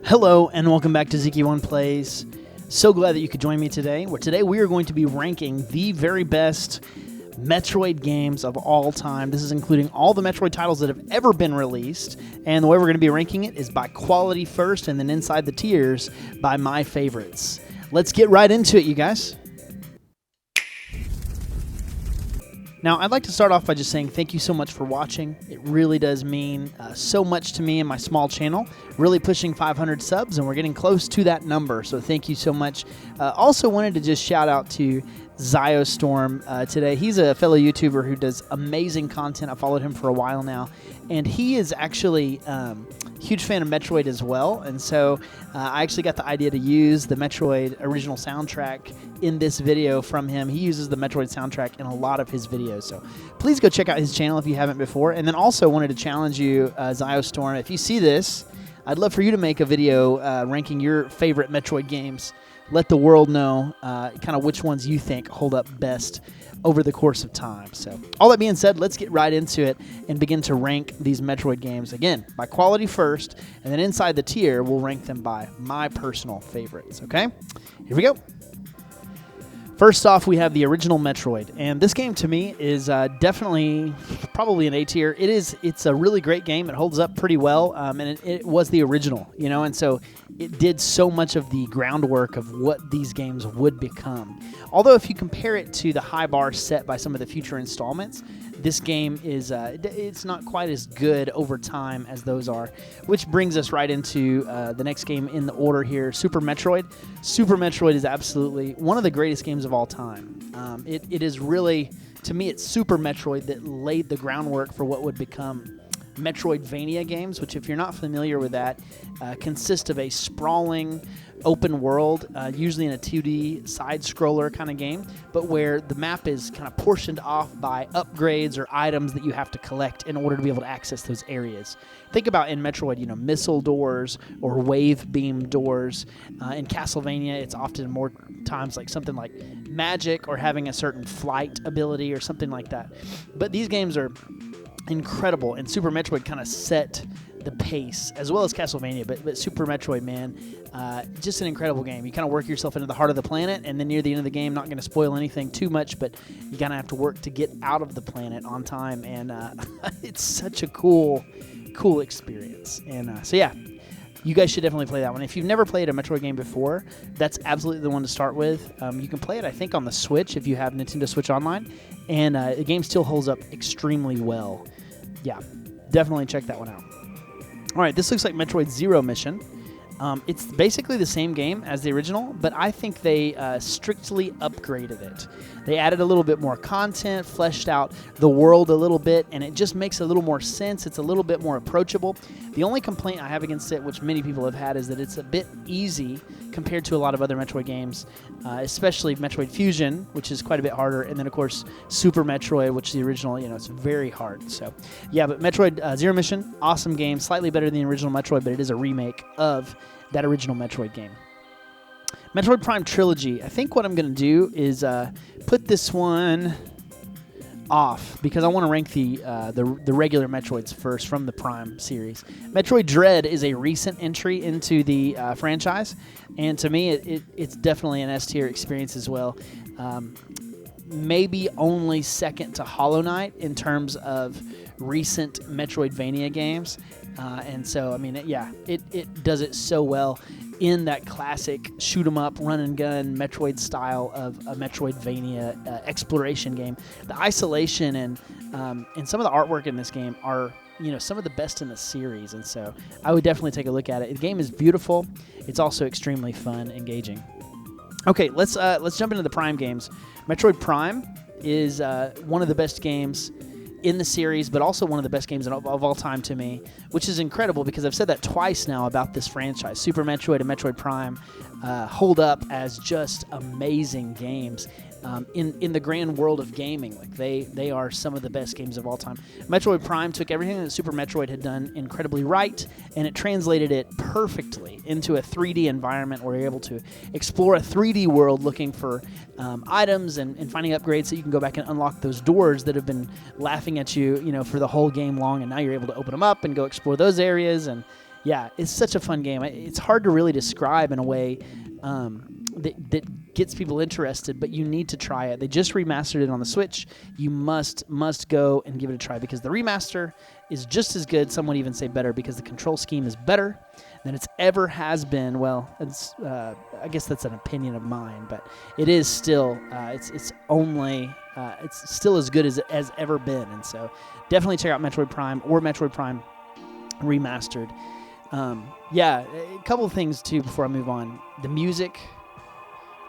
Hello and welcome back to zekiewon Plays. So glad that you could join me today. Today we are going to be ranking the very best Metroid games of all time. This is including all the Metroid titles that have ever been released. And the way we're going to be ranking it is by quality first and then inside the tiers by my favorites. Let's get right into it, you guys. Now, I'd like to start off by just saying thank you so much for watching. It really does mean so much to me and my small channel. Really pushing 500 subs, and we're getting close to that number, so thank you so much. Also wanted to just shout out to Ziostorm today. He's a fellow YouTuber who does amazing content. I've followed him for a while now, and he is actually a huge fan of Metroid as well, and so I actually got the idea to use the Metroid original soundtrack in this video from him. He uses the Metroid soundtrack in a lot of his videos, so please go check out his channel if you haven't before. And then also wanted to challenge you, Ziostorm, if you see this, I'd love for you to make a video ranking your favorite Metroid games. Let the world know kind of which ones you think hold up best over the course of time. So all that being said, let's get right into it and begin to rank these Metroid games, again, by quality first, and then inside the tier, we'll rank them by my personal favorites, okay? Here we go. First off, we have the original Metroid, and this game to me is definitely probably an A tier. It's a really great game. It holds up pretty well, and it was the original, you know, and so it did so much of the groundwork of what these games would become. Although if you compare it to the high bar set by some of the future installments, this game is it's not quite as good over time as those are, which brings us right into the next game in the order here, Super Metroid. Super Metroid is absolutely one of the greatest games of all time. It is really, to me, it's Super Metroid that laid the groundwork for what would become Metroidvania games, which, if you're not familiar with that, consist of a sprawling open world, usually in a 2D side-scroller kind of game, but where the map is kind of portioned off by upgrades or items that you have to collect in order to be able to access those areas. Think about in Metroid, you know, missile doors or wave beam doors. In Castlevania, it's often more times like something like magic or having a certain flight ability or something like that. But these games are incredible, and Super Metroid kind of set the pace, as well as Castlevania, but Super Metroid, man, just an incredible game. You kind of work yourself into the heart of the planet, and then near the end of the game, not going to spoil anything too much, but you kind of have to work to get out of the planet on time, and it's such a cool experience. And so yeah, you guys should definitely play that one. If you've never played a Metroid game before, that's absolutely the one to start with. You can play it, I think, on the Switch if you have Nintendo Switch Online, and the game still holds up extremely well. Yeah, definitely check that one out. All right, this looks like Metroid Zero Mission. It's basically the same game as the original, but I think they strictly upgraded it. They added a little bit more content, fleshed out the world a little bit, and it just makes a little more sense. It's a little bit more approachable. The only complaint I have against it, which many people have had, is that it's a bit easy compared to a lot of other Metroid games, especially Metroid Fusion, which is quite a bit harder, and then, of course, Super Metroid, which is the original, you know, it's very hard. So, yeah, but Metroid Zero Mission, awesome game, slightly better than the original Metroid, but it is a remake of that original Metroid game. Metroid Prime Trilogy. I think what I'm going to do is put this one off because I want to rank the regular Metroids first from the Prime series. Metroid Dread is a recent entry into the franchise, and to me, it's definitely an S-tier experience as well. Maybe only second to Hollow Knight in terms of recent Metroidvania games. And so, I mean, it does it so well in that classic shoot-'em-up, run-and-gun Metroid style of a Metroidvania exploration game. The isolation and some of the artwork in this game are, you know, some of the best in the series, and so I would definitely take a look at it. The game is beautiful. It's also extremely fun, engaging. Okay, let's jump into the Prime games. Metroid Prime is one of the best games in the series, but also one of the best games of all time to me, which is incredible because I've said that twice now about this franchise. Super Metroid and Metroid Prime hold up as just amazing games. in the grand world of gaming. Like they are some of the best games of all time. Metroid Prime took everything that Super Metroid had done incredibly right, and it translated it perfectly into a 3D environment where you're able to explore a 3D world looking for items and finding upgrades so you can go back and unlock those doors that have been laughing at you, for the whole game long, and now you're able to open them up and go explore those areas. And Yeah, it's such a fun game. It's hard to really describe in a way that gets people interested, but you need to try it. They just remastered it on the Switch. You must go and give it a try because the remaster is just as good. Some would even say better because the control scheme is better than it's ever has been. Well, it's I guess that's an opinion of mine, but it is still it's still as good as it has ever been. And so definitely check out Metroid Prime or Metroid Prime Remastered. A couple of things too before I move on. The music,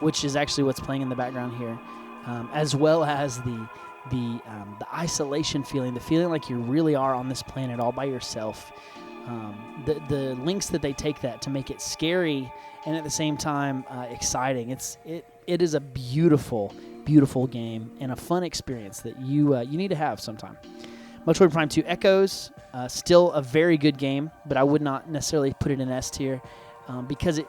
which is actually what's playing in the background here, as well as the isolation feeling, the feeling like you really are on this planet all by yourself. The links that they take that to make it scary and at the same time exciting. It is a beautiful game and a fun experience that you need to have sometime. Metroid Prime 2 Echoes, still a very good game, but I would not necessarily put it in S tier because it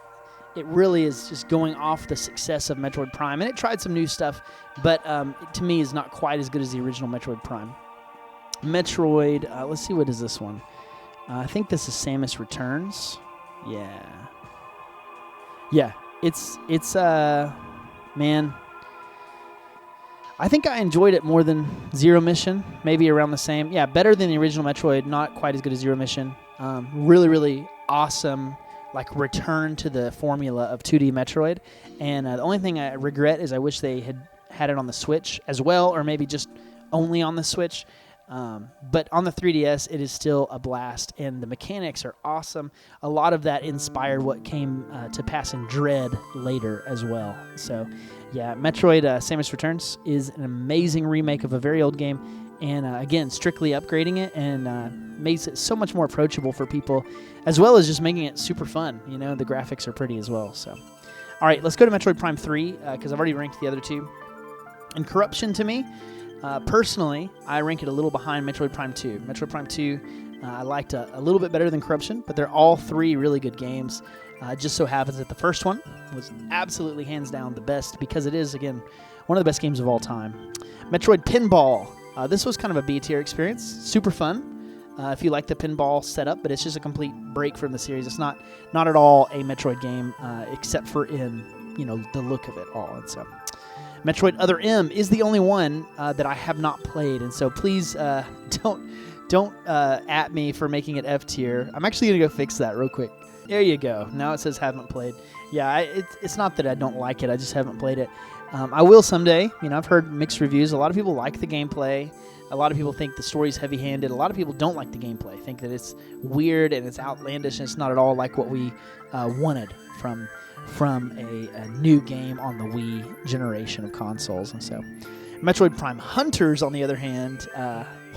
really is just going off the success of Metroid Prime. And it tried some new stuff, but to me is not quite as good as the original Metroid Prime. Metroid, let's see, what is this one? I think this is Samus Returns. Yeah, it's man, I think I enjoyed it more than Zero Mission, maybe around the same. Yeah, better than the original Metroid, not quite as good as Zero Mission. Really, really awesome, like return to the formula of 2D Metroid. And the only thing I regret is I wish they had it on the Switch as well, or maybe just only on the Switch. But on the 3DS, it is still a blast, and the mechanics are awesome. A lot of that inspired what came to pass in Dread later as well. So, yeah, Metroid Samus Returns is an amazing remake of a very old game, and again, strictly upgrading it and makes it so much more approachable for people, as well as just making it super fun. You know, the graphics are pretty as well. So, all right, let's go to Metroid Prime 3 because I've already ranked the other two. And Corruption to me, personally, I rank it a little behind Metroid Prime 2. Metroid Prime 2, I liked a little bit better than Corruption, but they're all three really good games. Just so happens that the first one was absolutely hands down the best because it is, again, one of the best games of all time. Metroid Pinball. This was kind of a B-tier experience. Super fun if you like the pinball setup, but it's just a complete break from the series. It's not at all a Metroid game except for in, the look of it all. And so Metroid Other M is the only one that I have not played, and so please don't at me for making it F tier. I'm actually going to go fix that real quick. There you go. Now it says haven't played. Yeah, it's not that I don't like it. I just haven't played it. I will someday. I've heard mixed reviews. A lot of people like the gameplay. A lot of people think the story's heavy-handed. A lot of people don't like the gameplay. Think that it's weird and it's outlandish and it's not at all like what we wanted from a new game on the Wii generation of consoles. And so Metroid Prime Hunters, on the other hand,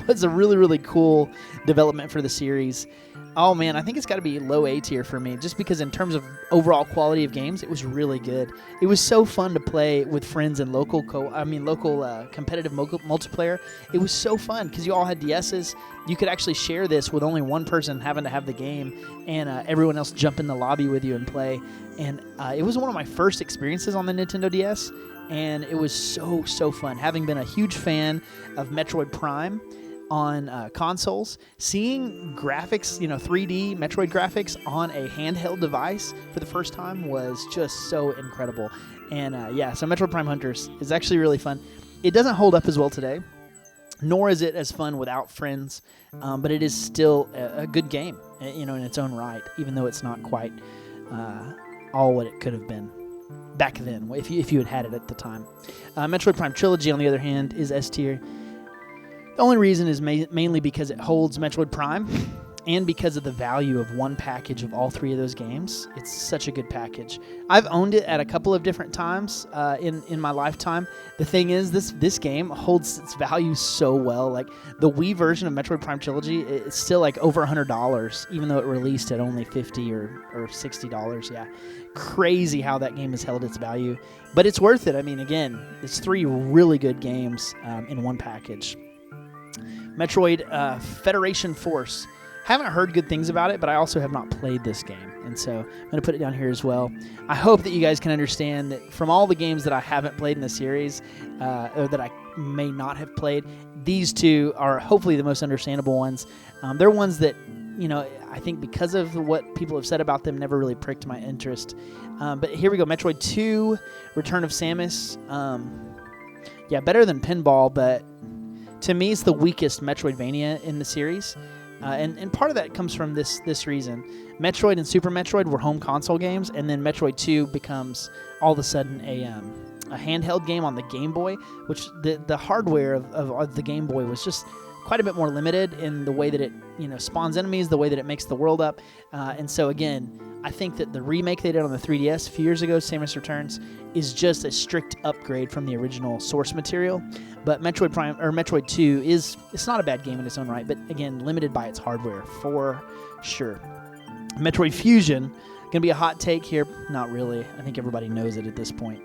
was a really, really cool development for the series. Oh, man, I think it's got to be low A tier for me, just because in terms of overall quality of games, it was really good. It was so fun to play with friends in local competitive multiplayer. It was so fun because you all had DSs. You could actually share this with only one person having to have the game, and everyone else jump in the lobby with you and play. And it was one of my first experiences on the Nintendo DS, and it was so fun. Having been a huge fan of Metroid Prime on consoles, seeing graphics, 3D Metroid graphics on a handheld device for the first time was just so incredible. And so Metroid Prime Hunters is actually really fun. It doesn't hold up as well today, nor is it as fun without friends, but it is still a good game, in its own right, even though it's not quite all what it could have been back then, if you had it at the time. Metroid Prime Trilogy, on the other hand, is S tier. The only reason is mainly because it holds Metroid Prime and because of the value of one package of all three of those games. It's such a good package. I've owned it at a couple of different times in my lifetime. The thing is, this game holds its value so well. Like, the Wii version of Metroid Prime Trilogy, it's still like over $100, even though it released at only $50 or $60. Yeah, crazy how that game has held its value. But it's worth it. I mean, again, it's three really good games in one package. Metroid Federation Force. Haven't heard good things about it, but I also have not played this game, and so I'm going to put it down here as well. I hope that you guys can understand that from all the games that I haven't played in the series, or that I may not have played, these two are hopefully the most understandable ones. They're ones that you know, I think because of what people have said about them, never really pricked my interest. But here we go, Metroid 2, Return of Samus. Yeah, better than Pinball, but to me, it's the weakest Metroidvania in the series. And part of that comes from this reason. Metroid and Super Metroid were home console games, and then Metroid 2 becomes all of a sudden a handheld game on the Game Boy, which the hardware of the Game Boy was just quite a bit more limited in the way that it, you know, spawns enemies, the way that it makes the world up. And so again, I think that the remake they did on the 3DS a few years ago, Samus Returns, is just a strict upgrade from the original source material. But Metroid 2 it's not a bad game in its own right, but again, limited by its hardware for sure. Metroid Fusion, gonna be a hot take here. Not really. I think everybody knows it at this point.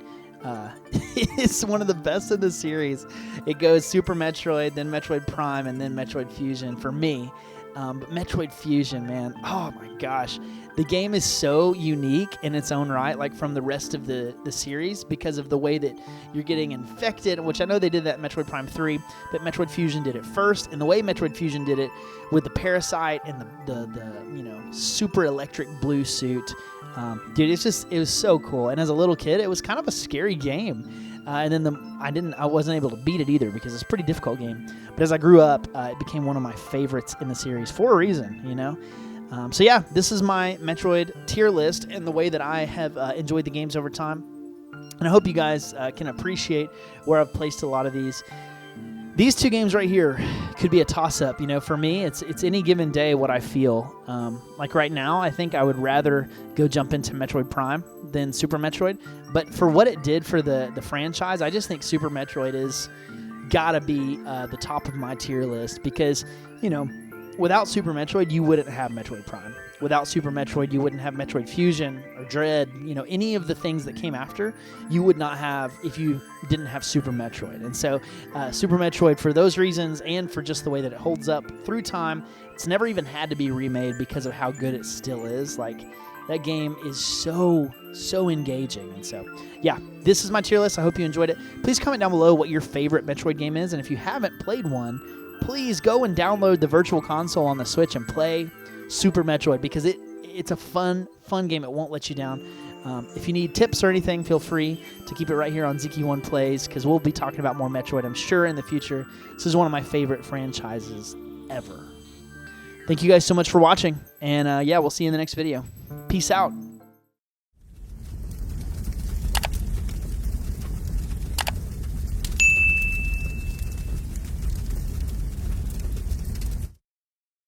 It's one of the best in the series. It goes Super Metroid, then Metroid Prime, and then Metroid Fusion for me. But Metroid Fusion, man, oh my gosh. The game is so unique in its own right, like from the rest of the series, because of the way that you're getting infected, which I know they did that in Metroid Prime 3, but Metroid Fusion did it first. And the way Metroid Fusion did it with the parasite and the you know, super electric blue suit, dude, it was so cool. And as a little kid, it was kind of a scary game. And then I wasn't able to beat it either because it's a pretty difficult game. But as I grew up, it became one of my favorites in the series for a reason, you know. So yeah, this is my Metroid tier list and the way that I have enjoyed the games over time. And I hope you guys can appreciate where I've placed a lot of these. These two games right here could be a toss-up. You know, for me, it's any given day what I feel. Like right now, I think I would rather go jump into Metroid Prime than Super Metroid. But for what it did for the franchise, I just think Super Metroid is gotta be the top of my tier list because, you know, without Super Metroid, you wouldn't have Metroid Prime. Without Super Metroid, you wouldn't have Metroid Fusion or Dread. You know, any of the things that came after, you would not have if you didn't have Super Metroid. And so, Super Metroid, for those reasons and for just the way that it holds up through time, it's never even had to be remade because of how good it still is. Like, that game is so engaging. And so, yeah, this is my tier list. I hope you enjoyed it. Please comment down below what your favorite Metroid game is. And if you haven't played one, please go and download the Virtual Console on the Switch and play Super Metroid because it's a fun game. It won't let you down. If you need tips or anything, feel free to keep it right here on zekiewon Plays because we'll be talking about more Metroid, I'm sure, in the future. This is one of my favorite franchises ever. Thank you guys so much for watching, and yeah, we'll see you in the next video. Peace out.